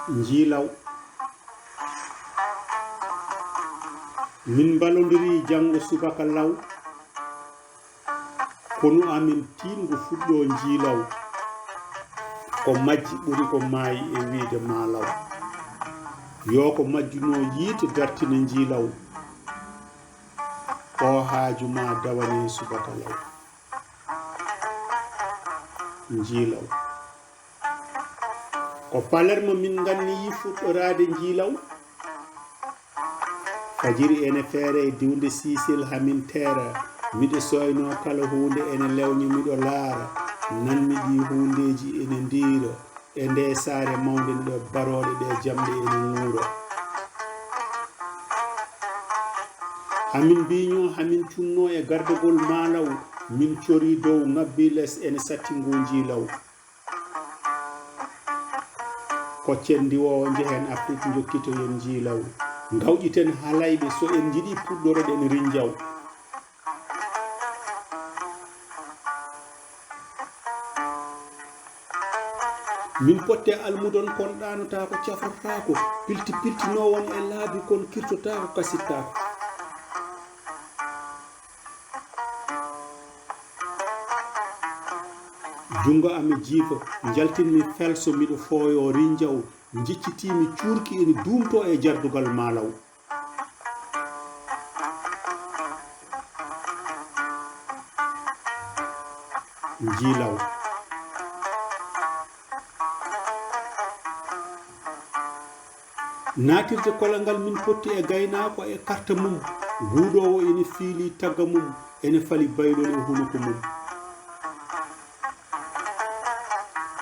Njiilaw min balodiri janngo subaka law kono amin tingo fuɗɗo Njiilaw ko majji ɓuri ko maayi e wiide maalaw yo ko majjuno yiite dartina Njiilaw o haaju ma dawane subaka law Njiilaw ko palermo min ganni yi fuɗɗorade Njiilaw fajiri ene feere e diwde siisel hamin teera miɗo soyno kala hunde ene lewñi miɗo laara nanmi ɗi hundeji ene ndiira e nde saare mawde nde baroɗe ɗe jamɗe ene ŋuura hamin mbiño hamin cunno e gardogol maalaw min cori dow ngabbi les ene sattingo Njiilaw koccen ndiwowo jehen Afrique jokkito yen Njiilaw gawƴiten halayɓe so en jiiɗi puɗɗoroɗen rinjaw min potte almudon kon ɗanota ko cafrotako pilti piltino won e laabi kon kirtotako kasittako jungo ami jiifa jaltinmi felso miɗo fooyo rinjaw jiccitimi cuurki ene duumto e jardugal maalaw Njiilaw natirde kolangal min potti e gaynako e karta mum guuɗowo ene fiili tagga mum ene fali baylol e hunuko mum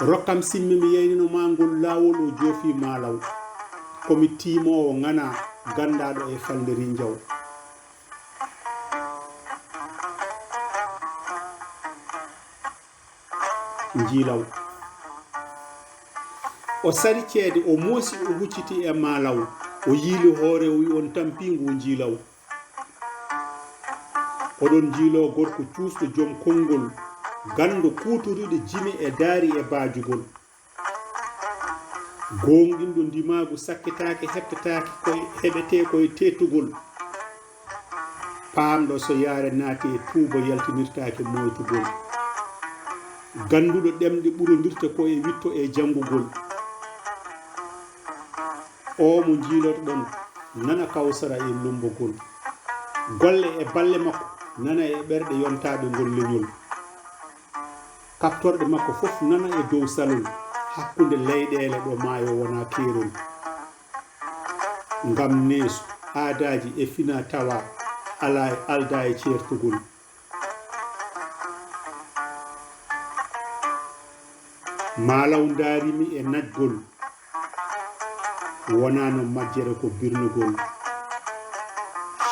rokkam simmi mi yeynino ma ngol laawol o joofi maalaw komi tiimowo ngana gandaɗo e falde rinjaw Njiilaw o sari ceede o moosi o hucciti e maalaw o yiili hoore o wi on tampingu Njiilaw oɗon Njiilaw gorko cuusɗo joom konngol gando kutoriɗo jime e daari e baajugol gonɗinɗo ndimagu sakketake heɓtetake koye heɓete koye tettugol paamɗo so yaare naati e tuuba yaltinirtake moytugol ganduɗo ɗemɗe ɓurodirta ko e witto e janngugol o mo jiilotoɗon nana kawsara e lumbogol golle e balle makko nana e ɓerɗe yontaɗe ngol leñol kaptorɗe makko fof nana e dow salol hakkunde leyɗele ɗo maayo wona keerol ngam neesu aadaji e fina tawa ala alda e ceertugol maalaw daarimi e najgol wonano majjere ko birnugol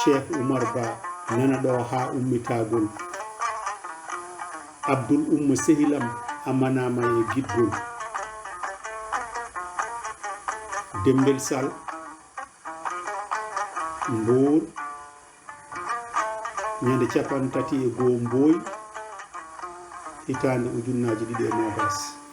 Sayku Umar Bah nana ɗo ha ummitagol Abdul Umma sehilam amanama e giɗgol Dembel Sal Mbour ñande 30 e goo Mboy hitande ujunnaji 2 e 20